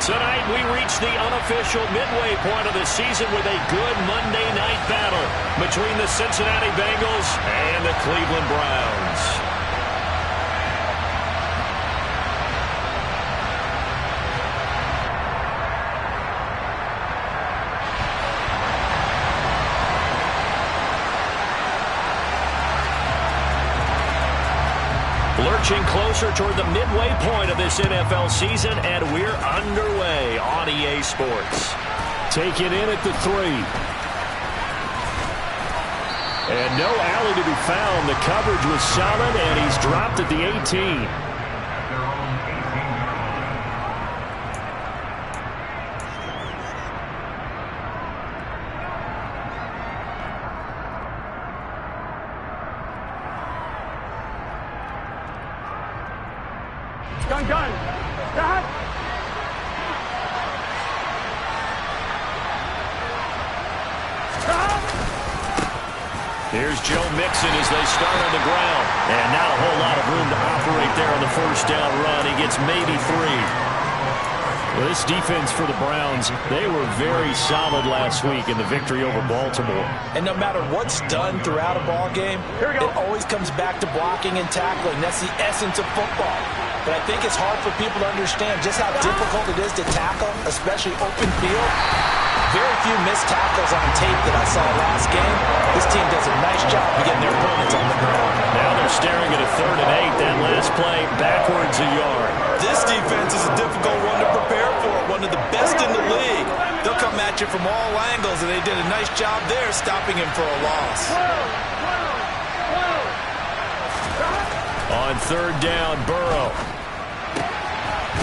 Tonight, we reach the unofficial midway point of the season with a good Monday night battle between the Cincinnati Bengals and the Cleveland Browns. Lurching closer toward the midway point of this NFL season, and we're underway on EA Sports. Taken in at the 3. And no alley to be found. The coverage was solid, and he's dropped at the 18. Here's Joe Mixon as they start on the ground. And not a whole lot of room to operate there on the first down run. He gets maybe 3. Well, this defense for the Browns, they were very solid last week in the victory over Baltimore. And no matter what's done throughout a ball game, it always comes back to blocking and tackling. That's the essence of football. But I think it's hard for people to understand just how difficult it is to tackle, especially open field. Very few missed tackles on tape that I saw last game. This team does a nice job of getting their opponents on the ground. Now they're staring at a 3rd and 8. That last play, backwards a yard. This defense is a difficult one to prepare for. One of the best in the league. They'll come at you from all angles, and they did a nice job there stopping him for a loss. On 3rd down, Burrow.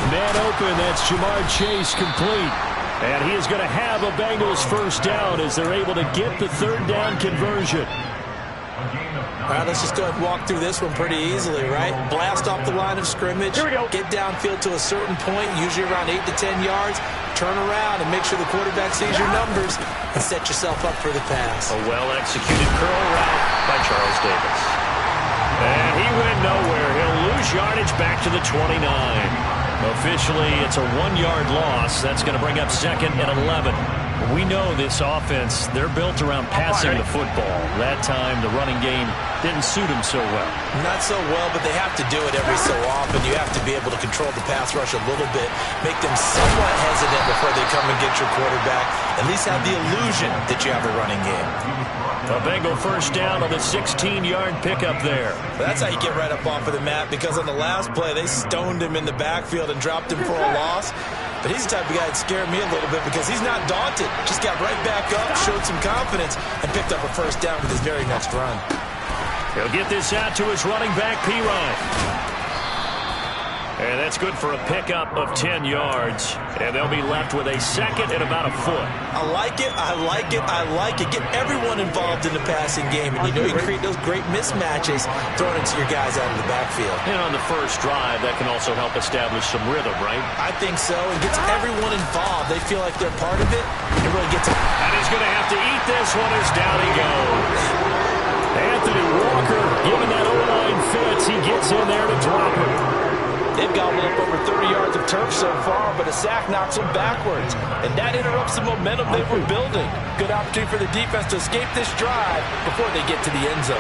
Man open, that's Jamar Chase complete. And he is going to have a Bengals first down as they're able to get the 3rd down conversion. All right, let's just go ahead and walk through this one pretty easily, right? Blast off the line of scrimmage. Here we go. Get downfield to a certain point, usually around 8 to 10 yards. Turn around and make sure the quarterback sees your numbers and set yourself up for the pass. A well-executed curl route by Charles Davis. And he went nowhere. He'll lose yardage back to the 29. Officially, it's a 1-yard loss. That's going to bring up 2nd and 11. We know this offense, they're built around passing the football. That time, the running game didn't suit them so well. Not so well, but they have to do it every so often. You have to be able to control the pass rush a little bit, make them somewhat hesitant before they come and get your quarterback. At least have the illusion that you have a running game. A Bengal first down on the 16-yard pickup there. That's how you get right up off of the mat, because on the last play, they stoned him in the backfield and dropped him for a loss. But he's the type of guy that scared me a little bit because he's not daunted. Just got right back up, showed some confidence, and picked up a first down with his very next run. He'll get this out to his running back, Pirine. And that's good for a pickup of 10 yards. And they'll be left with a 2nd and about a foot. I like it, I like it, I like it. Get everyone involved in the passing game. And you know you create those great mismatches throwing it to your guys out of the backfield. And on the first drive, that can also help establish some rhythm, right? I think so. It gets everyone involved. They feel like they're part of it. It really gets them. And he's going to have to eat this one as down he goes. Anthony Walker, given that O-line fits, he gets in there to drop it. They've gobbled up over 30 yards of turf so far, but a sack knocks them backwards. And that interrupts the momentum they were building. Good opportunity for the defense to escape this drive before they get to the end zone.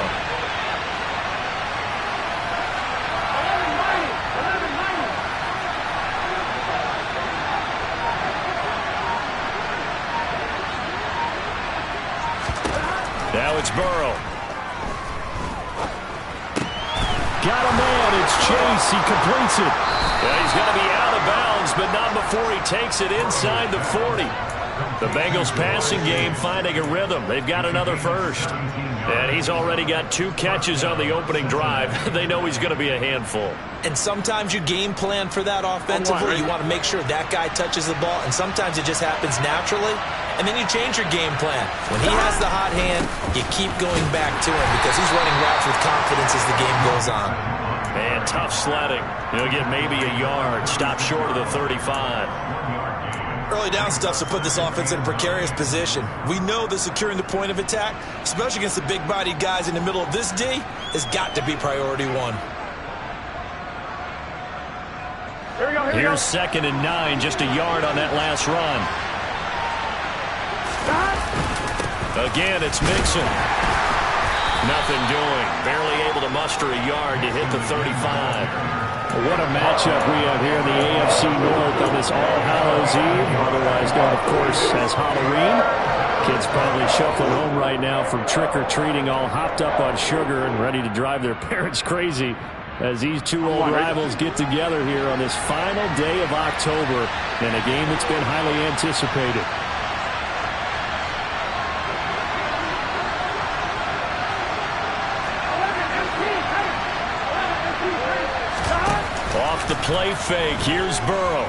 Now it's Burrow. Got a man, it's Chase, he completes it. Yeah, he's going to be out of bounds, but not before he takes it inside the 40. The Bengals passing game finding a rhythm. They've got another first. And he's already got 2 catches on the opening drive. They know he's going to be a handful. And sometimes you game plan for that offensively. You want to make sure that guy touches the ball, and sometimes it just happens naturally. And then you change your game plan. When he has the hot hand, you keep going back to him because he's running routes with confidence as the game goes on. And tough sledding. He'll get maybe a yard. Stop short of the 35. Early down stuff to put this offense in a precarious position. We know that securing the point of attack, especially against the big-bodied guys in the middle of this D, has got to be priority 1. Here we go. Here's 2nd and 9, just a yard on that last run. Again, it's Mixon. Nothing doing. Barely able to muster a yard to hit the 35. What a matchup we have here in the AFC North on this All Hallows Eve, otherwise known, of course, as Halloween. Kids probably shuffling home right now from trick-or-treating, all hopped up on sugar and ready to drive their parents crazy as these two old rivals get together here on this final day of October in a game that's been highly anticipated. Off the play fake, here's Burrow.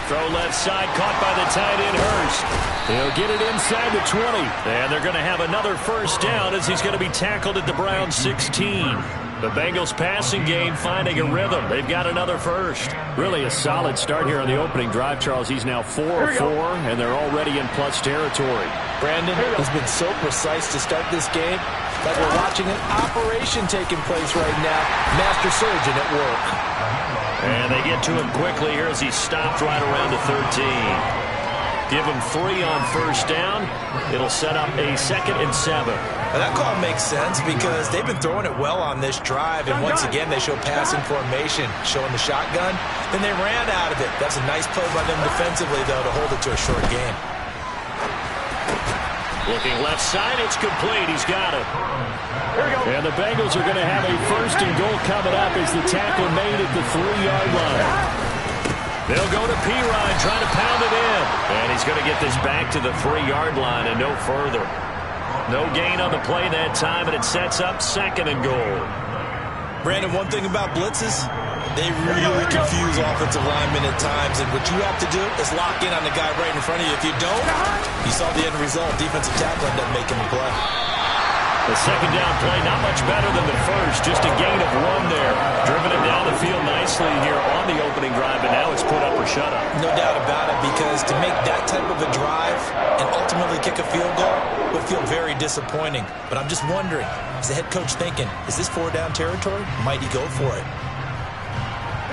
Throw left side, caught by the tight end Hurst. He'll get it inside the 20. And they're going to have another first down as he's going to be tackled at the Browns 16. The Bengals passing game finding a rhythm. They've got another first. Really a solid start here on the opening drive, Charles. He's now 4-4, and they're already in plus territory. Brandon has been so precise to start this game. Like we're watching an operation taking place right now. Master surgeon at work. And they get to him quickly here as he stopped right around the 13. Give him 3 on first down. It'll set up a 2nd and 7. Now that call makes sense because they've been throwing it well on this drive, and once again they show passing formation, showing the shotgun. Then they ran out of it. That's a nice play by them defensively, though, to hold it to a short game. Looking left side, it's complete. He's got it. And the Bengals are going to have a 1st and goal coming up as the tackle made at the 3-yard line. They'll go to Perine, trying to pound it in. And he's going to get this back to the 3-yard line and no further. No gain on the play that time, and it sets up 2nd and goal. Brandon, one thing about blitzes, they really confuse offensive linemen at times, and what you have to do is lock in on the guy right in front of you. If you don't, you saw the end result. Defensive tackle ended up making the play. The 2nd down play, not much better than the first. Just a gain of 1 there. Driven it down the field nicely here on the opening drive, and now it's put up or shut up. No doubt about it, because to make that type of a drive and ultimately kick a field goal would feel very disappointing. But I'm just wondering, is the head coach thinking, is this 4-down territory? Might he go for it?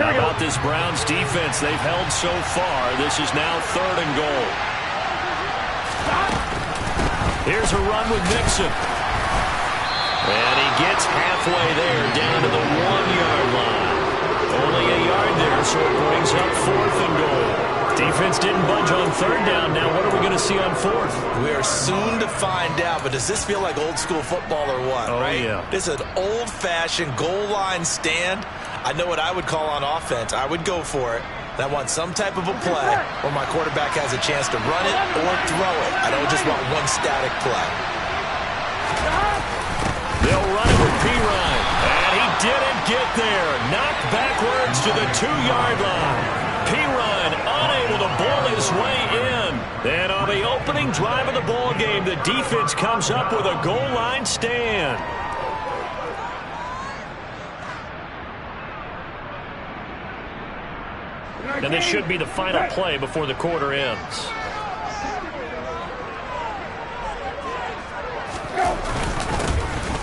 How about this Browns defense? They've held so far. This is now 3rd and goal. Here's a run with Mixon. And he gets halfway there, down to the 1-yard line. Only a yard there, so it brings up 4th and goal. Defense didn't budge on 3rd down. Now what are we going to see on 4th? We are soon to find out, but does this feel like old school football or what, right? Yeah. This is an old-fashioned goal line stand. I know what I would call on offense. I would go for it. I want some type of a play where my quarterback has a chance to run it or throw it. I don't just want one static play. They'll run it with Perine. And he didn't get there. Knocked backwards to the 2-yard line. Perine unable to ball his way in. And on the opening drive of the ball game, the defense comes up with a goal line stand. And this should be the final play before the quarter ends.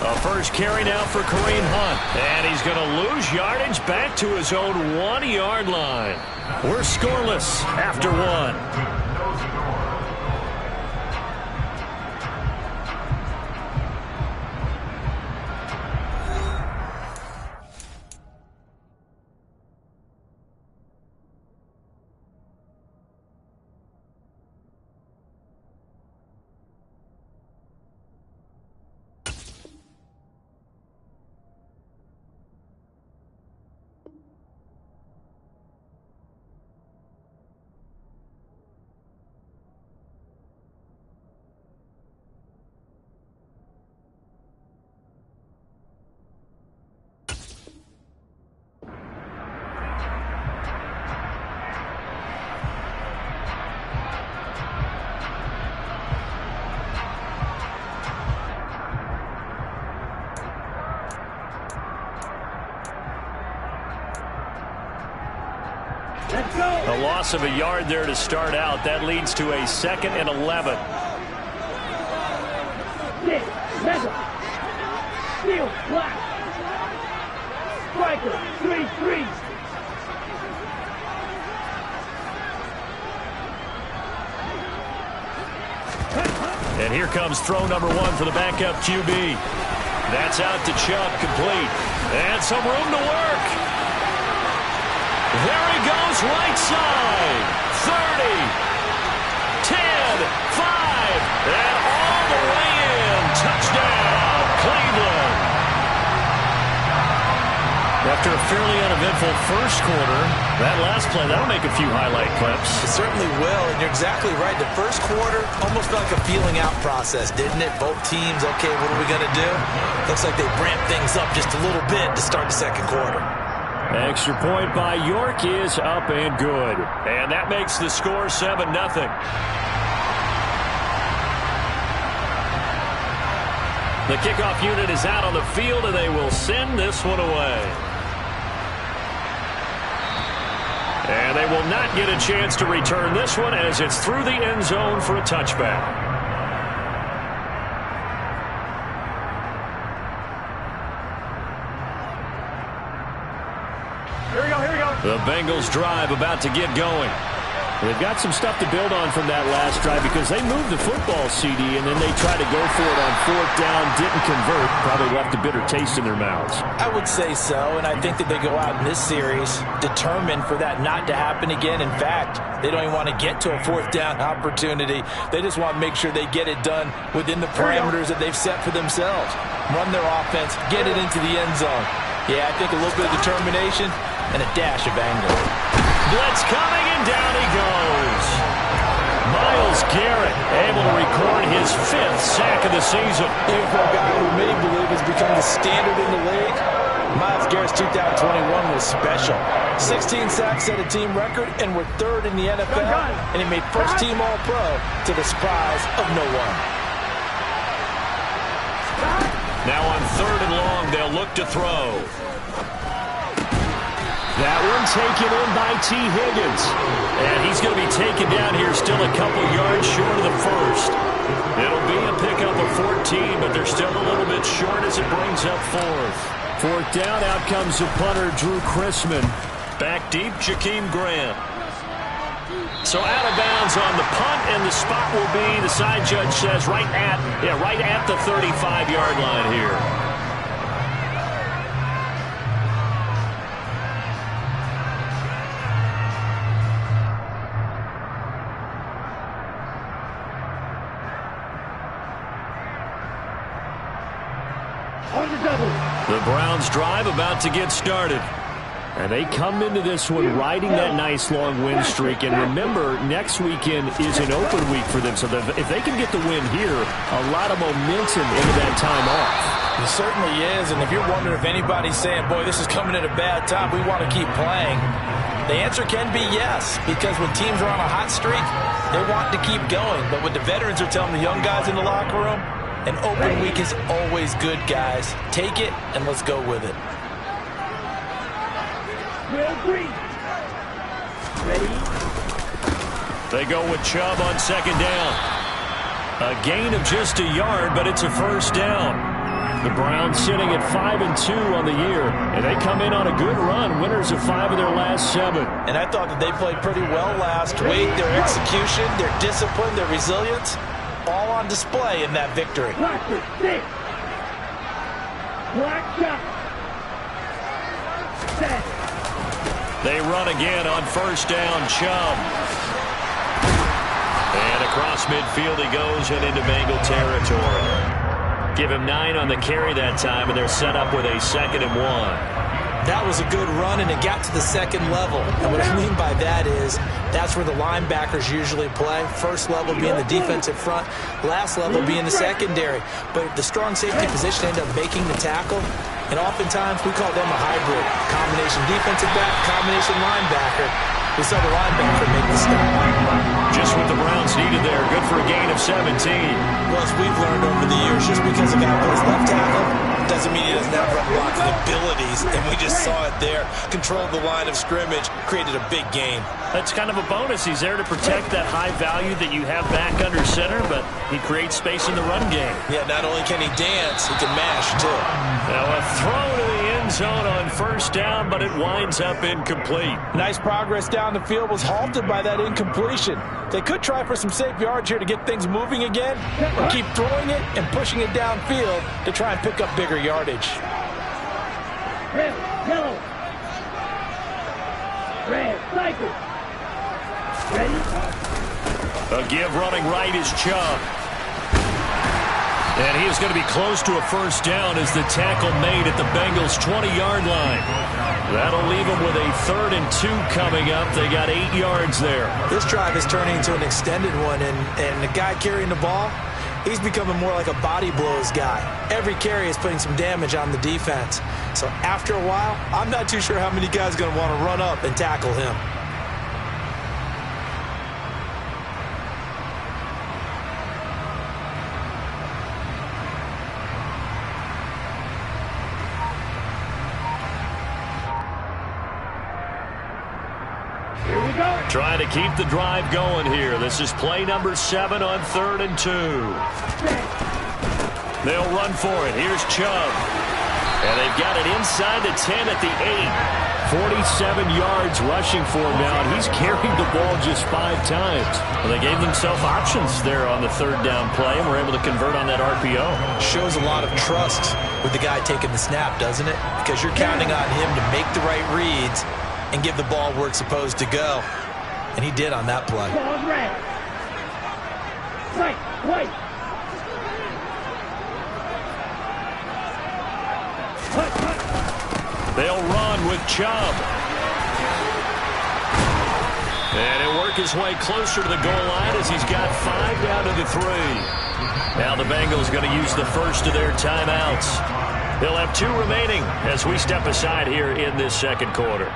A first carry now for Kareem Hunt. And he's going to lose yardage back to his own 1-yard line. We're scoreless after 1. A loss of a yard there to start out. That leads to a 2nd and 11. Steel, black. Striker, 3-3. And here comes throw number 1 for the backup QB. That's out to Chubb, complete. And some room to work. There he goes, right side. 30, 10, 5, and all the way in. Touchdown, Cleveland. After a fairly uneventful first quarter, that last play, that'll make a few highlight clips. It certainly will, and you're exactly right. The first quarter almost felt like a feeling out process, didn't it? Both teams, okay, what are we going to do? Looks like they ramped things up just a little bit to start the second quarter. Extra point by York is up and good. And that makes the score 7-0. The kickoff unit is out on the field, and they will send this one away. And they will not get a chance to return this one as it's through the end zone for a touchback. Here we go. The Bengals drive about to get going. They've got some stuff to build on from that last drive because they moved the football, CD, and then they tried to go for it on 4th down, didn't convert, probably left a bitter taste in their mouths. I would say so, and I think that they go out in this series determined for that not to happen again. In fact, they don't even want to get to a 4th down opportunity. They just want to make sure they get it done within the parameters that they've set for themselves. Run their offense, get it into the end zone. Yeah, I think a little bit of determination and a dash of anger. Blitz coming, and down he goes. Myles Garrett able to record his 5th sack of the season. Even for a guy who many believe has become the standard in the league, Myles Garrett's 2021 was special. 16 sacks set a team record, and we're 3rd in the NFL, and he made first-team All-Pro to the surprise of no one. Now on 3rd and long, they'll look to throw. That one taken in by T. Higgins. And he's going to be taken down here still a couple yards short of the first. It'll be a pickup of 14, but they're still a little bit short as it brings up 4th. 4th down, out comes the punter, Drew Chrisman. Back deep, Jakeem Grant. So out of bounds on the punt, and the spot will be, the side judge says, right at the 35-yard line here. The Browns drive about to get started. And they come into this one riding that nice long win streak. And remember, next weekend is an open week for them. So if they can get the win here, a lot of momentum into that time off. It certainly is. And if you're wondering if anybody's saying, boy, this is coming at a bad time, we want to keep playing, the answer can be yes. Because when teams are on a hot streak, they want to keep going. But what the veterans are telling the young guys in the locker room, an open week is always good, guys. Take it, and let's go with it. Ready? They go with Chubb on 2nd down. A gain of just a yard, but it's a 1st down. The Browns sitting at 5-2 on the year, and they come in on a good run, winners of 5 of their last 7. And I thought that they played pretty well last week. Their execution, their discipline, their resilience, all on display in that victory. They run again on 1st down, Chubb. And across midfield he goes and into Bengal territory. Give him 9 on the carry that time, and they're set up with a 2nd and 1. That was a good run, and it got to the 2nd level. And what I mean by that is that's where the linebackers usually play. First level being the defensive front, last level being the secondary. But the strong safety position ended up making the tackle, and oftentimes we call them a hybrid. Combination defensive back, combination linebacker. We saw the linebacker make the stop. Just what the Browns needed there. Good for a gain of 17. Well, as we've learned over the years, just because a guy plays left tackle doesn't mean he doesn't have run blocking abilities, and we just saw it there. Controlled the line of scrimmage, created a big gain. That's kind of a bonus. He's there to protect that high value that you have back under center, but he creates space in the run game. Yeah, not only can he dance, he can mash, too. Now a throw to the end zone on first down, but it winds up incomplete. Nice progress down the field, was halted by that incompletion. They could try for some safe yards here to get things moving again, or keep throwing it and pushing it downfield to try and pick up bigger yardage. Red, yellow. Red, cycle. Ready? A give running right is Chubb. And he is going to be close to a first down as the tackle made at the Bengals' 20-yard line. That'll leave them with a 3rd and 2 coming up. They got 8 yards there. This drive is turning into an extended one, and the guy carrying the ball, he's becoming more like a body blows guy. Every carry is putting some damage on the defense. So after a while, I'm not too sure how many guys are going to want to run up and tackle him. Trying to keep the drive going here. This is play number 7 on 3rd and 2. They'll run for it. Here's Chubb. And they've got it inside the 10 at the 8. 47 yards rushing for him now, and he's carried the ball just 5 times. Well, they gave themselves options there on the 3rd down play, and were able to convert on that RPO. Shows a lot of trust with the guy taking the snap, doesn't it? Because you're counting on him to make the right reads and give the ball where it's supposed to go. And he did on that play. Ball red. Right, white. They'll run with Chubb. And he'll work his way closer to the goal line as he's got 5 down to the 3. Now the Bengals going to use the first of their timeouts. They'll have 2 remaining as we step aside here in this second quarter.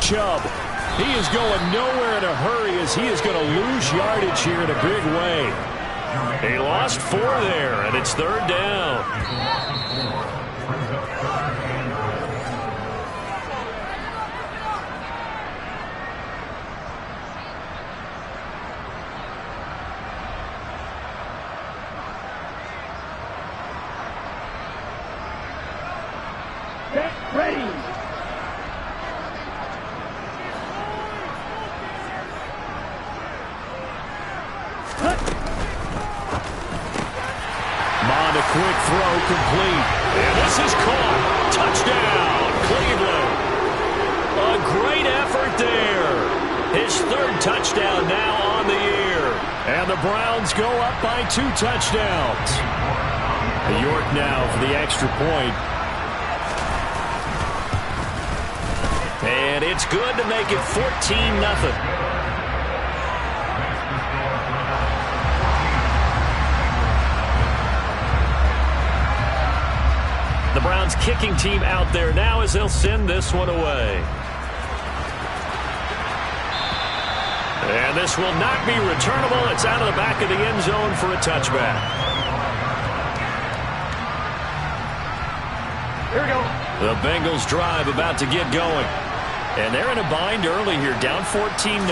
Chubb. He is going nowhere in a hurry as he is going to lose yardage here in a big way. He lost 4 there, and it's 3rd down. Get ready. Mond, a quick throw complete. And this is caught. Touchdown, Cleveland. A great effort there. His 3rd touchdown now on the year. And the Browns go up by 2 touchdowns. York now for the extra point. And it's good to make it 14-0. The Browns kicking team out there now as they'll send this one away. And this will not be returnable. It's out of the back of the end zone for a touchback. Here we go. The Bengals drive about to get going. And they're in a bind early here, down 14-0.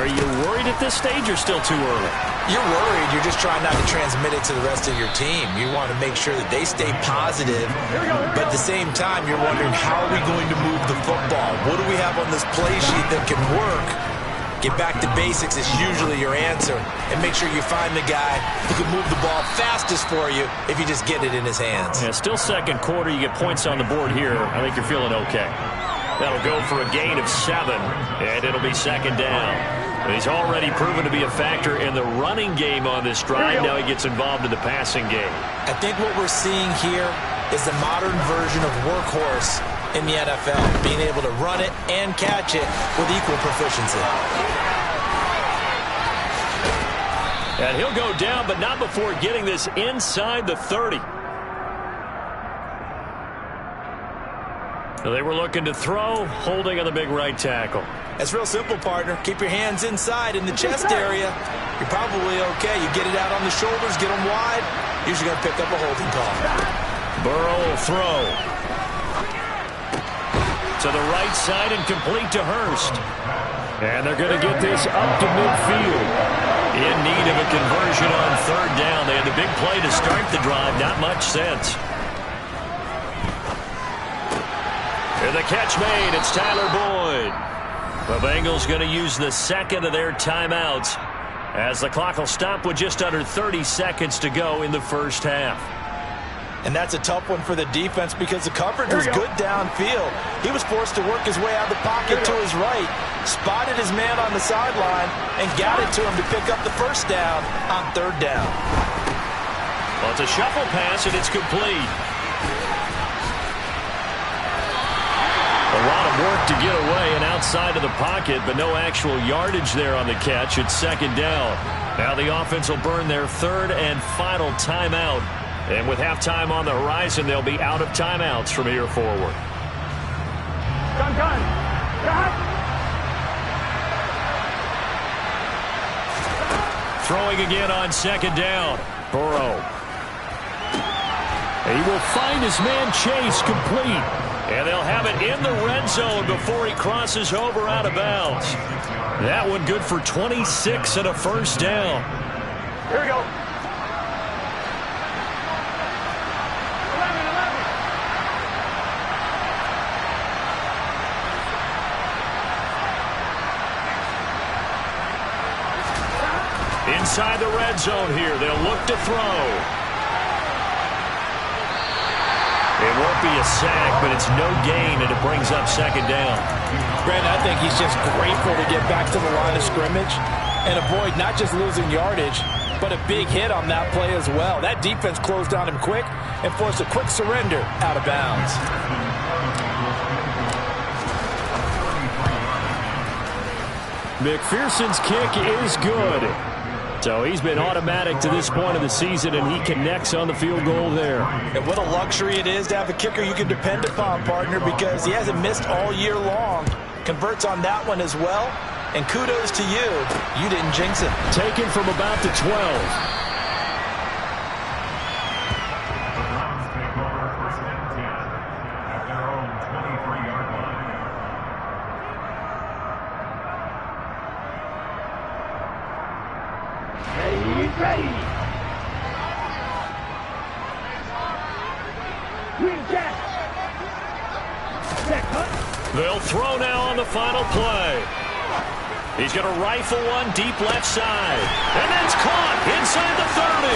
Are you worried at this stage or still too early? You're worried. You're just trying not to transmit it to the rest of your team. You want to make sure that they stay positive. But at the same time, you're wondering, how are we going to move the football? What do we have on this play sheet that can work? Get back to basics is usually your answer. And make sure you find the guy who can move the ball fastest for you if you just get it in his hands. Yeah, still second quarter. You get points on the board here. I think you're feeling okay. That'll go for a gain of 7, and it'll be 2nd down. And he's already proven to be a factor in the running game on this drive. Now he gets involved in the passing game. I think what we're seeing here is the modern version of workhorse in the NFL, being able to run it and catch it with equal proficiency. And he'll go down, but not before getting this inside the 30. They were looking to throw, holding on the big right tackle. It's real simple, partner. Keep your hands inside in the chest area. You're probably okay. You get it out on the shoulders, get them wide. Usually going to pick up a holding call. Burrow will throw. To the right side and complete to Hurst. And they're going to get this up to midfield. In need of a conversion on third down. They had the big play to start the drive. Not much sense. And the catch made. It's Tyler Boyd. The Bengals going to use the second of their timeouts as the clock will stop with just under 30 seconds to go in the first half. And that's a tough one for the defense because the coverage was good downfield. He was forced to work his way out of the pocket to his right, spotted his man on the sideline, and got it to him to pick up the first down on third down. Well, it's a shuffle pass, and it's complete. A lot of work to get away and outside of the pocket, but no actual yardage there on the catch. It's second down. Now the offense will burn their third and final timeout. And with halftime on the horizon, they'll be out of timeouts from here forward. Throwing again on second down. Burrow. He will find his man Chase complete. And they'll have it in the red zone before he crosses over out of bounds. That one good for 26 and a first down. Here we go. Inside the red zone here. They'll look to throw. It won't be a sack, but it's no gain, and it brings up second down. Brandon, I think he's just grateful to get back to the line of scrimmage and avoid not just losing yardage, but a big hit on that play as well. That defense closed on him quick and forced a quick surrender out of bounds. McPherson's kick is good. So he's been automatic to this point of the season, and he connects on the field goal there. And what a luxury it is to have a kicker you can depend upon, partner, because he hasn't missed all year long. Converts on that one as well. And kudos to you. You didn't jinx him. Taken from about the 12. Ready. Green jack. Jack hunt. They'll throw now on the final play. He's going to rifle one deep left side. And that's caught inside the 30.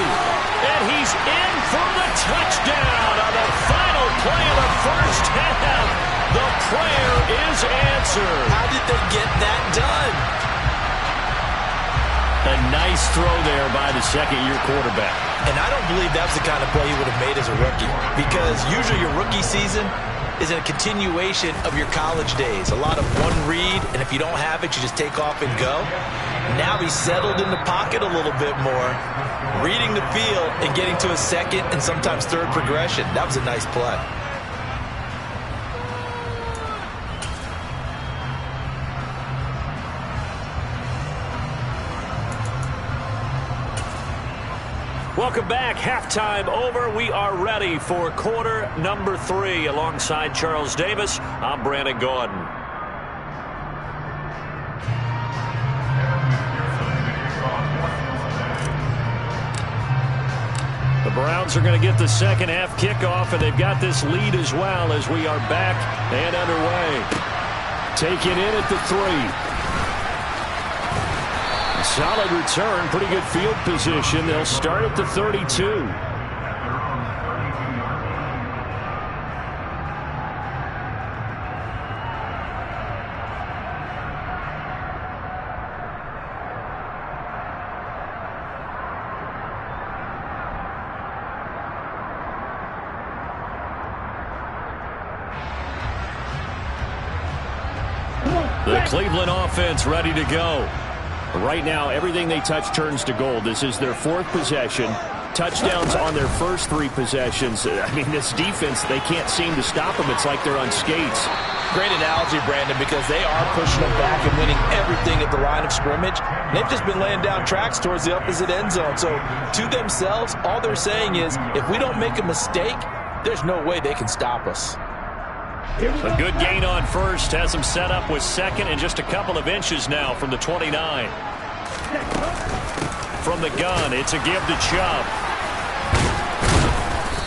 And he's in for the touchdown on the final play of the first half. The prayer is answered. How did they get that done? A nice throw there by the second-year quarterback. And I don't believe that's the kind of play he would have made as a rookie, because usually your rookie season is a continuation of your college days. A lot of one read, and if you don't have it, you just take off and go. Now he's settled in the pocket a little bit more, reading the field and getting to a second and sometimes third progression. That was a nice play. Welcome back. Halftime over. We are ready for quarter number 3. Alongside Charles Davis, I'm Brandon Gaudin. The Browns are going to get the second half kickoff, and they've got this lead as well as we are back and underway. Taken in at the 3. Solid return, pretty good field position. They'll start at the 32. The Cleveland offense ready to go. Right now, everything they touch turns to gold. This is their 4th possession. touchdowns on their first 3 possessions. I mean, this defense, they can't seem to stop them. It's like they're on skates. Great analogy, Brandon, because they are pushing them back and winning everything at the line of scrimmage. They've just been laying down tracks towards the opposite end zone. So to themselves, all they're saying is, if we don't make a mistake, there's no way they can stop us. A good gain on first has them set up with second and just a couple of inches now from the 29. From the gun, it's a give to Chubb.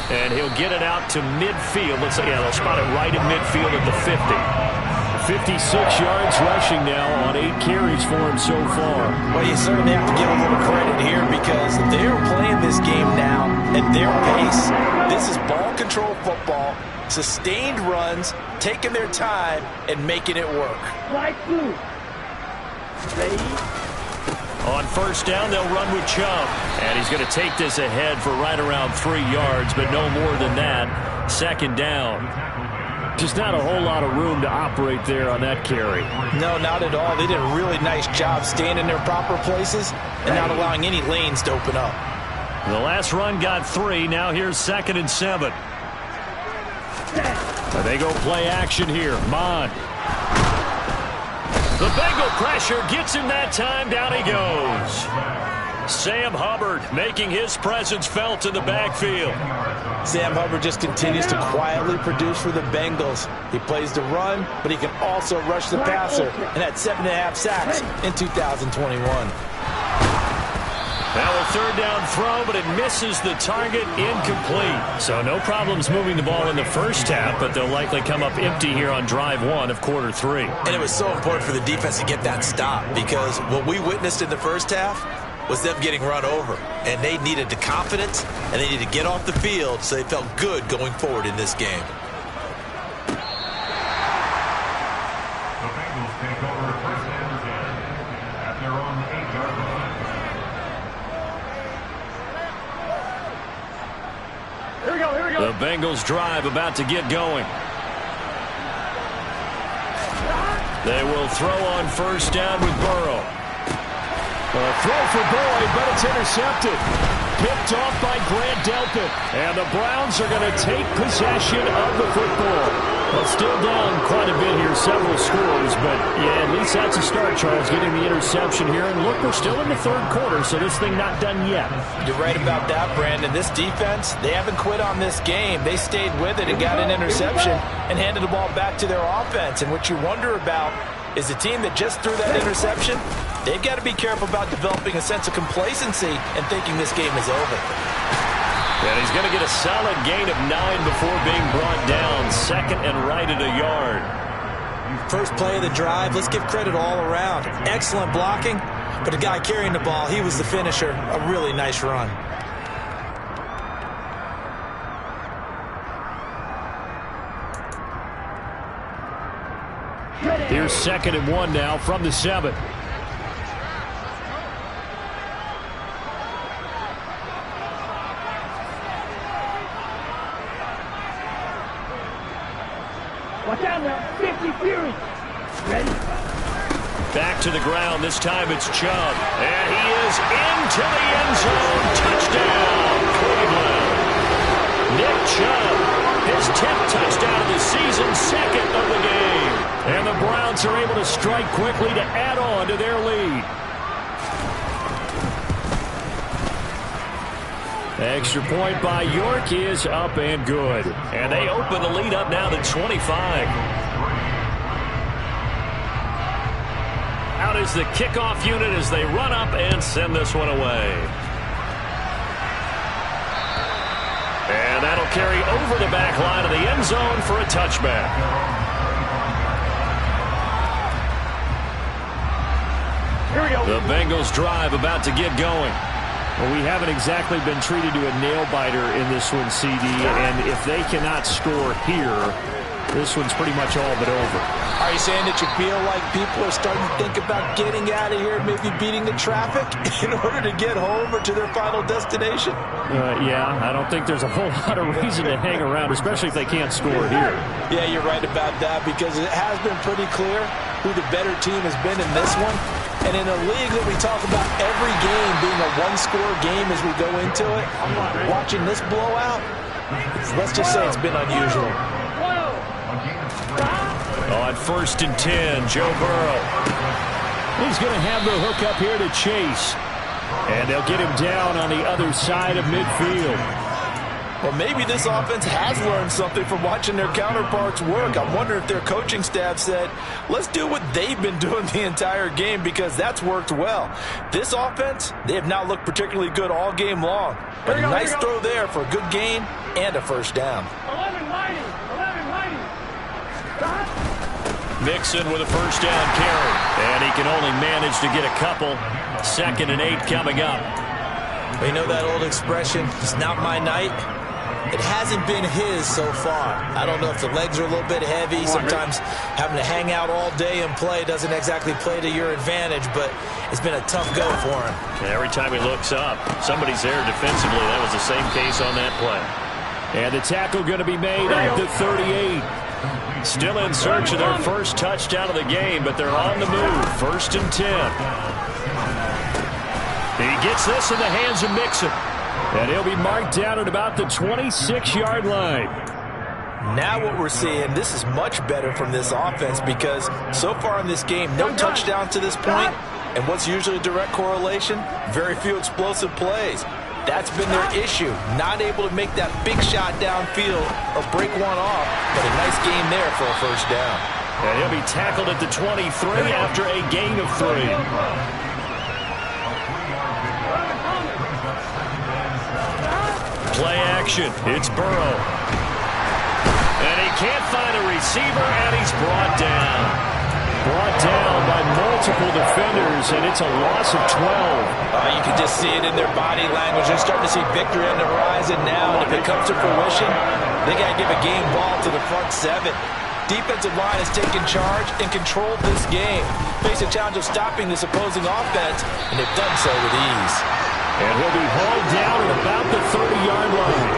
And he'll get it out to midfield. Let's say, yeah, they'll spot it right in midfield at the 50. 56 yards rushing now on 8 carries for him so far. Well, you certainly have to give a little credit here because they're playing this game now at their pace. This is ball control football, sustained runs, taking their time, and making it work. Flight blue. Ready? On first down, they'll run with Chubb. And he's going to take this ahead for right around 3 yards, but no more than that. Second down. Just not a whole lot of room to operate there on that carry. No, not at all. They did a really nice job staying in their proper places and not allowing any lanes to open up. The last run got 3. Now here's 2nd and 7. They go play action here. Mond. The Bengal pressure gets him that time. Down he goes. Sam Hubbard making his presence felt in the backfield. Sam Hubbard just continues to quietly produce for the Bengals. He plays the run, but he can also rush the passer, and had 7.5 sacks in 2021. Now a third down throw, but it misses the target, incomplete. So no problems moving the ball in the first half, but they'll likely come up empty here on drive 1 of quarter 3. And it was so important for the defense to get that stop because what we witnessed in the first half was them getting run over. And they needed the confidence, and they needed to get off the field so they felt good going forward in this game. The Bengals take over first and 10 at their own 8-yard line. Here we go, here we go. The Bengals drive about to get going. They will throw on first down with Burrow. Throw for Boyd, but it's intercepted. Picked off by Grant Delpit. And the Browns are going to take possession of the football. Well, still down quite a bit here, several scores, but yeah, at least that's a start, Charles, getting the interception here. And look, we're still in the third quarter, so this thing not done yet. You're right about that, Brandon. This defense, they haven't quit on this game. They stayed with it and got an interception and handed the ball back to their offense. And what you wonder about is the team that just threw that interception, they've got to be careful about developing a sense of complacency and thinking this game is over. And he's going to get a solid gain of 9 before being brought down. 2nd and right at a yard. First play of the drive, let's give credit all around. Excellent blocking, but the guy carrying the ball, he was the finisher. A really nice run. Here's 2nd and 1 now from the 7. Watch out now. 50 Fury. Ready? Back to the ground. This time it's Chubb. And he is into the end zone. Touchdown, Cleveland. Nick Chubb, his 10th touchdown of the season, 2nd of the game. And the Browns are able to strike quickly to add on to their lead. Extra point by York is up and good. And they open the lead up now to 25. Out is the kickoff unit as they run up and send this one away. And that'll carry over the back line of the end zone for a touchback. Here we go. The Bengals drive about to get going. Well, we haven't exactly been treated to a nail-biter in this one, CD, and if they cannot score here, this one's pretty much all but over. Are you saying that you feel like people are starting to think about getting out of here, maybe beating the traffic in order to get home or to their final destination? Yeah, I don't think there's a whole lot of reason to hang around, especially if they can't score here. Yeah, you're right about that because it has been pretty clear who the better team has been in this one. And in a league that we talk about every game being a one-score game as we go into it, watching this blowout, let's just say it's been unusual. On 1st and 10, Joe Burrow. He's going to have the hook up here to Chase. And they'll get him down on the other side of midfield. Well, maybe this offense has learned something from watching their counterparts work. I wonder if their coaching staff said, let's do what they've been doing the entire game, because that's worked well. This offense, they have not looked particularly good all game long. But a nice throw there for a good gain and a first down. 11 mighty. Mixon with a first down carry. And he can only manage to get a couple. 2nd and 8 coming up. You know that old expression, it's not my night? It hasn't been his so far. I don't know if the legs are a little bit heavy. Sometimes having to hang out all day and play doesn't exactly play to your advantage, but it's been a tough go for him. And every time he looks up, somebody's there defensively. That was the same case on that play. And the tackle going to be made at the 38. Still in search of their first touchdown of the game, but they're on the move. 1st and 10. He gets this in the hands of Mixon. And he'll be marked down at about the 26-yard line. Now what we're seeing, this is much better from this offense, because so far in this game, no touchdown to this point. And what's usually a direct correlation? Very few explosive plays. That's been their issue. Not able to make that big shot downfield or break one off, but a nice game there for a first down. And he'll be tackled at the 23 after a gain of 3. Play action. It's Burrow. And he can't find a receiver, and he's brought down. Brought down by multiple defenders, and it's a loss of 12. You can just see it in their body language. They're starting to see victory on the horizon now, and if it comes to fruition, they got to give a game ball to the front 7. Defensive line has taken charge and controlled this game. Face a challenge of stopping this opposing offense, and they've done so with ease. And he'll be hauled down at about the 30-yard line.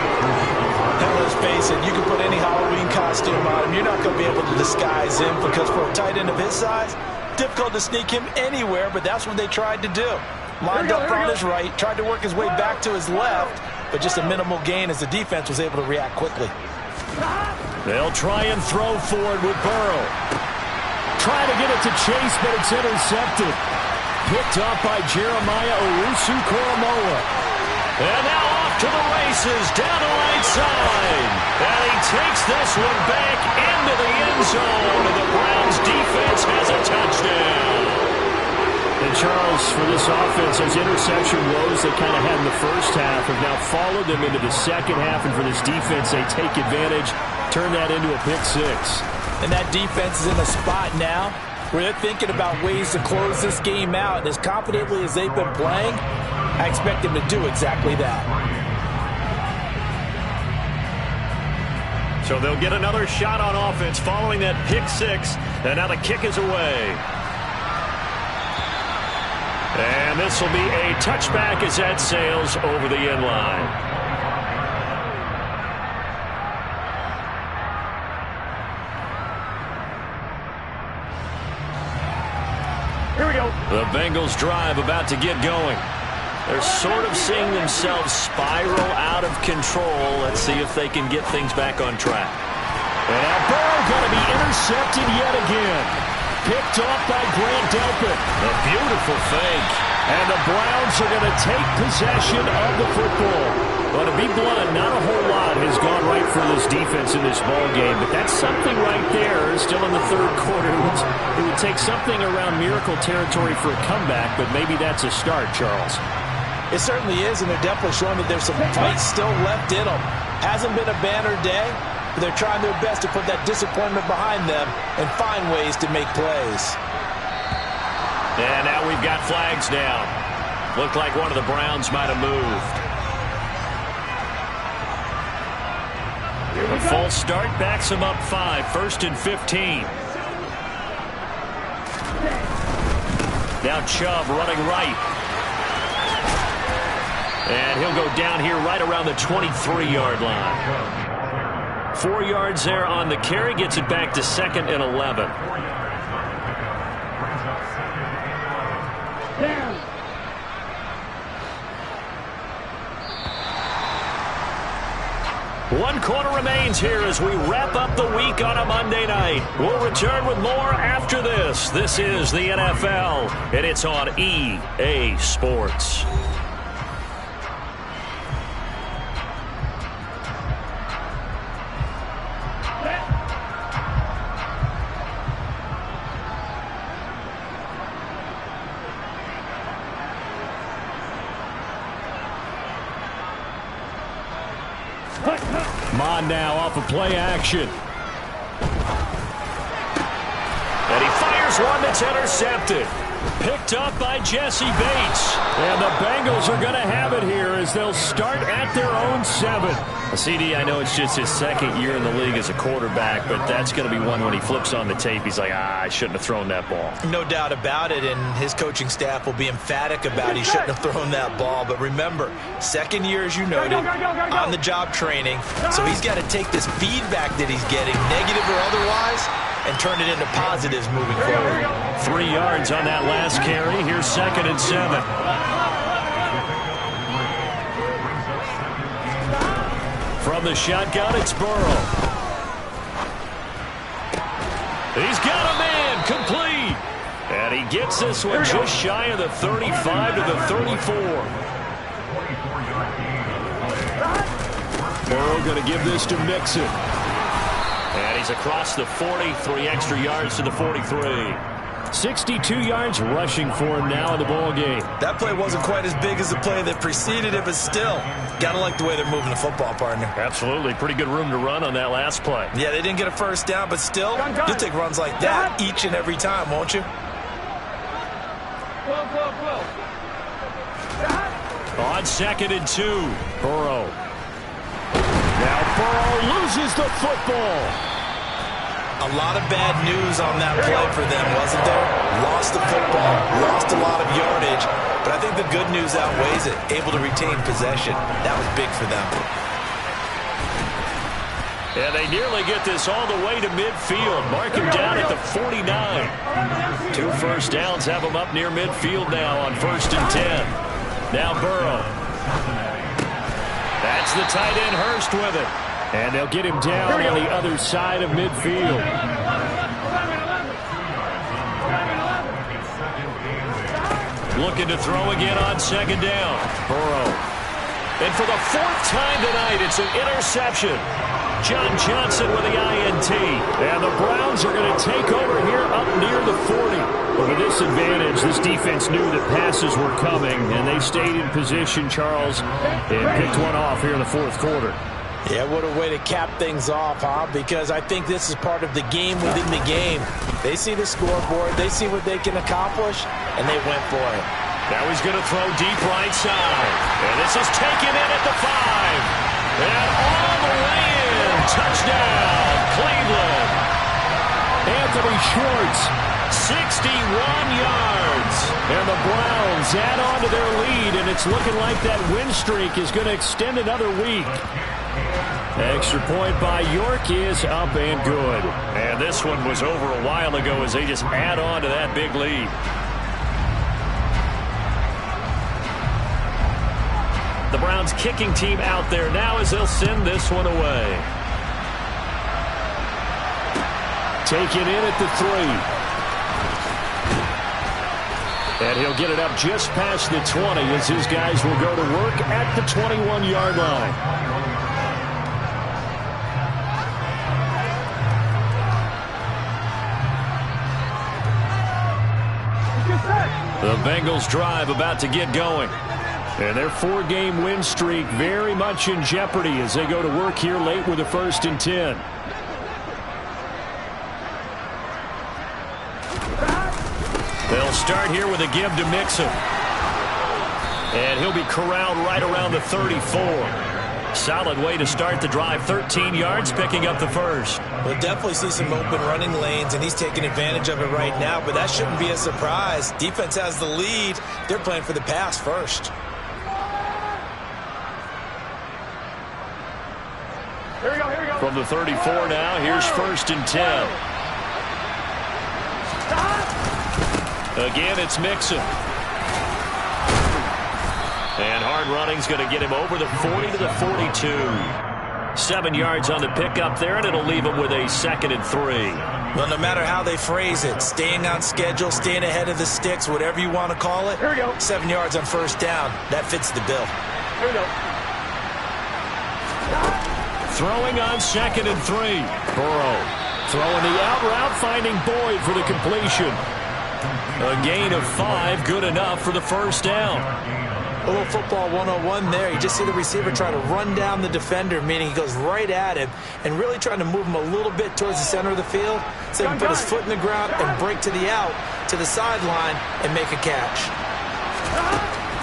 Now, let's face it, you can put any Halloween costume on him. You're not going to be able to disguise him, because for a tight end of his size, difficult to sneak him anywhere, but that's what they tried to do. Lined up on his right, tried to work his way back to his left, but just a minimal gain as the defense was able to react quickly. They'll try and throw forward with Burrow. Trying to get it to Chase, but it's intercepted. Picked up by Jeremiah Owusu-Koramoah. And now off to the races, down the right side. And he takes this one back into the end zone. And the Browns defense has a touchdown. And Charles, for this offense, those interception woes they kind of had in the first half have now followed them into the second half. And for this defense, they take advantage, turn that into a pick 6. And that defense is in a spot now where they're thinking about ways to close this game out. And as confidently as they've been playing, I expect them to do exactly that. So they'll get another shot on offense following that pick 6. And now the kick is away. And this will be a touchback as that sails over the end line. Here we go. The Bengals drive about to get going. They're sort of seeing themselves spiral out of control. Let's see if they can get things back on track. And now Burrow going to be intercepted yet again. Picked off by Grant Delpit. A beautiful fake. And the Browns are going to take possession of the football. But to be blunt, not a whole lot has gone right for this defense in this ball game. But that's something right there. Still in the third quarter. It would take something around miracle territory for a comeback, but maybe that's a start, Charles. It certainly is, and they're definitely showing that there's some fight still left in them. Hasn't been a banner day, but they're trying their best to put that disappointment behind them and find ways to make plays. And now we've got flags down. Looked like one of the Browns might have moved. A full start backs him up 5. 1st and 15. Now Chubb running right. And he'll go down here right around the 23-yard line. 4 yards there on the carry. Gets it back to 2nd and 11. 1 quarter remains here as we wrap up the week on a Monday night. We'll return with more after this. This is the NFL, and it's on EA Sports. Mond now off of play action. And he fires one that's intercepted. Picked up by Jesse Bates. And the Bengals are going to have it here as they'll start at their own 7. CD, I know it's just his second year in the league as a quarterback, but that's going to be one when he flips on the tape, he's like, I shouldn't have thrown that ball. No doubt about it, and his coaching staff will be emphatic about he shouldn't have thrown that ball. But remember, second year, as you noted, on-the-job training, so he's got to take this feedback that he's getting, negative or otherwise, and turn it into positives moving forward. 3 yards on that last carry. Here's 2nd and 7. From the shotgun, it's Burrow. He's got a man complete. And he gets this one just shy of the 35 to the 34. Burrow going to give this to Mixon. And he's across the 40, 3 extra yards to the 43. 62 yards rushing for him now in the ball game. That play wasn't quite as big as the play that preceded it, but still, got to like the way they're moving the football, partner. Absolutely. Pretty good room to run on that last play. Yeah, they didn't get a first down, but still, you'll take runs like that each and every time, won't you? On 2nd and 2, Burrow. Now Burrow loses the football. A lot of bad news on that play for them, wasn't there? Lost the football, lost a lot of yardage, but I think the good news outweighs it. Able to retain possession. That was big for them. And they nearly get this all the way to midfield. Mark him down at the 49. 2 first downs have him up near midfield now on 1st and 10. Now Burrow. That's the tight end Hurst with it. And they'll get him down on the other side of midfield. Looking to throw again on 2nd down. Burrow. And for the 4th time tonight, it's an interception. John Johnson with the INT. And the Browns are going to take over here up near the 40. But with this advantage, this defense knew that passes were coming, and they stayed in position, Charles, and picked one off here in the 4th quarter. Yeah, what a way to cap things off, huh? Because I think this is part of the game within the game. They see the scoreboard, they see what they can accomplish, and they went for it. Now he's going to throw deep right side. And this is taken in at the 5. And all the way in. Touchdown, Cleveland. Anthony Schwartz. 61 yards. And the Browns add on to their lead, and it's looking like that win streak is going to extend another week. Extra point by York is up and good. And this one was over a while ago as they just add on to that big lead. The Browns kicking team out there now as they'll send this one away. Taken in at the 3. And he'll get it up just past the 20 as his guys will go to work at the 21-yard line. The Bengals drive about to get going. And their 4-game win streak very much in jeopardy as they go to work here late with a 1st and 10. They'll start here with a give to Mixon. And he'll be corralled right around the 34. Solid way to start the drive. 13 yards, picking up the 1st. We'll definitely see some open running lanes, and he's taking advantage of it right now, but that shouldn't be a surprise. Defense has the lead. They're playing for the pass first. Here we go. From the 34 now, here's 1st and 10. Again, it's Mixon. And hard running's going to get him over the 40 to the 42. 7 yards on the pickup there, and it'll leave them with a 2nd and 3. Well, no matter how they phrase it, staying on schedule, staying ahead of the sticks, whatever you want to call it, Here we go. 7 yards on first down, that fits the bill. Here we go. Throwing on 2nd and 3. Burrow throwing the out route, finding Boyd for the completion. A gain of 5, good enough for the first down. A little football 101 there. You just see the receiver try to run down the defender, meaning he goes right at him and really trying to move him a little bit towards the center of the field so he can put his foot in the ground and break to the out, to the sideline, and make a catch.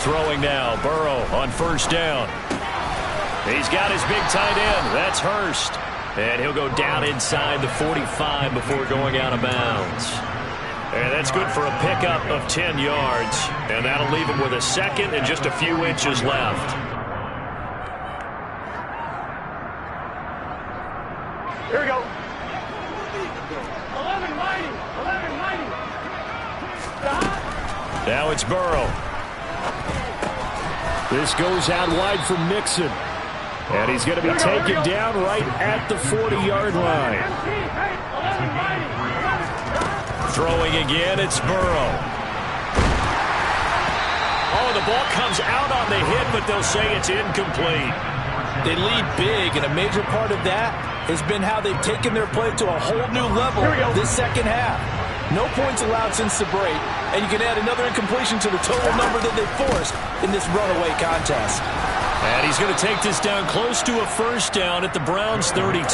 Throwing now, Burrow on first down. He's got his big tight end. That's Hurst. And he'll go down inside the 45 before going out of bounds. And that's good for a pickup of 10 yards. And that'll leave him with a 2nd and just a few inches left. Here we go. 11-90. Now it's Burrow. This goes out wide for Mixon. And he's going to be taken down right at the 40-yard line. Throwing again, it's Burrow. Oh, the ball comes out on the hit, but they'll say it's incomplete. They lead big, and a major part of that has been how they've taken their play to a whole new level this second half. No points allowed since the break, and you can add another incompletion to the total number that they forced in this runaway contest. And he's going to take this down close to a first down at the Browns' 32.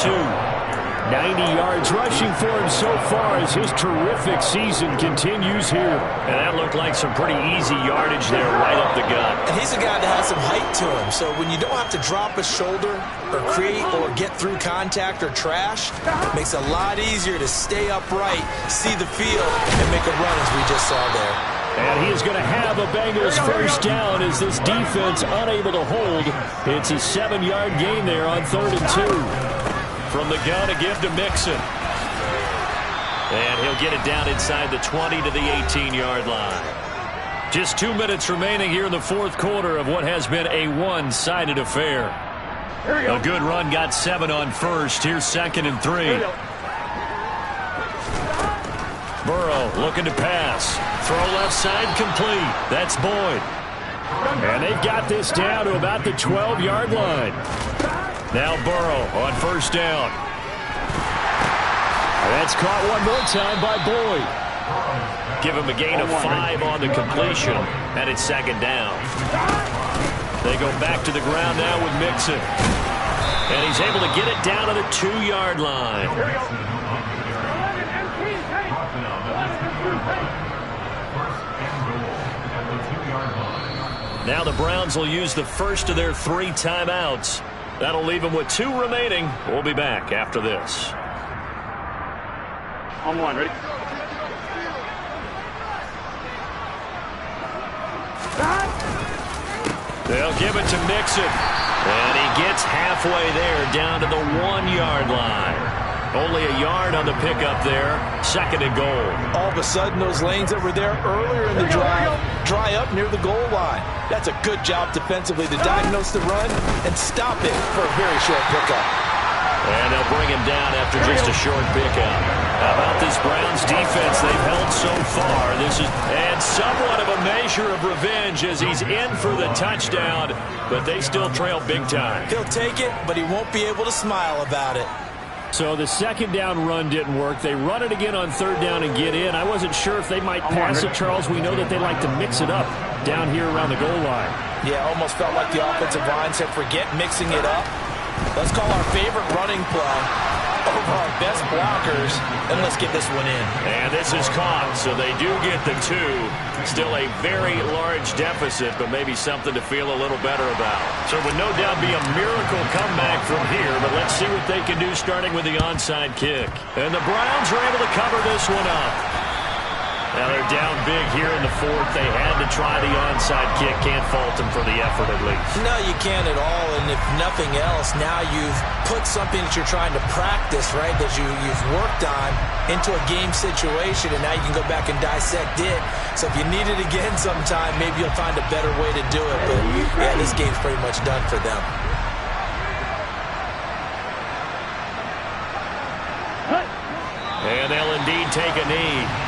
90 yards rushing for him so far as his terrific season continues here. And that looked like some pretty easy yardage there right up the gut. And he's a guy that has some height to him, so when you don't have to drop a shoulder or create or get through contact or trash, it makes it a lot easier to stay upright, see the field, and make a run as we just saw there. And he is going to have a Bengals first down as this defense unable to hold. It's a 7-yard gain there on 3rd and 2. From the gun, a give to Mixon. And he'll get it down inside the 20 to the 18-yard line. Just 2 minutes remaining here in the fourth quarter of what has been a one-sided affair. A good run got 7 on first. Here's 2nd and 3. Burrow looking to pass. Throw left side complete. That's Boyd. And they've got this down to about the 12-yard line. Now Burrow on first down. That's caught one more time by Boyd. Give him a gain of 5 on the completion, and it's 2nd down. They go back to the ground now with Mixon. And he's able to get it down to the 2-yard line. Now the Browns will use the first of their 3 timeouts. That'll leave them with 2 remaining. We'll be back after this. On one, ready? They'll give it to Mixon. And he gets halfway there, down to the 1-yard line. Only a yard on the pickup there. 2nd and goal. All of a sudden, those lanes that were there earlier in the drive dry up near the goal line. That's a good job defensively to diagnose the run and stop it for a very short pickup. And they'll bring him down after just a short pickup. How about this Browns defense they've held so far? This is and somewhat of a measure of revenge as he's in for the touchdown, but they still trail big time. He'll take it, but he won't be able to smile about it. So the 2nd down run didn't work. They run it again on 3rd down and get in. I wasn't sure if they might pass it, Charles. We know that they like to mix it up down here around the goal line. Yeah, almost felt like the offensive line said, forget mixing it up. Let's call our favorite running play over our best blockers, and let's get this one in. And this is caught, so they do get the 2. Still a very large deficit, but maybe something to feel a little better about. So it would no doubt be a miracle comeback from here, but let's see what they can do starting with the onside kick. And the Browns are able to cover this one up. Now they're down big here in the 4th. They had to try the onside kick. Can't fault them for the effort at least. No, you can't at all. And if nothing else, now you've put something that you're trying to practice, right, that you've worked on into a game situation, and now you can go back and dissect it. So if you need it again sometime, maybe you'll find a better way to do it. But, yeah, this game's pretty much done for them. And they'll indeed take a knee.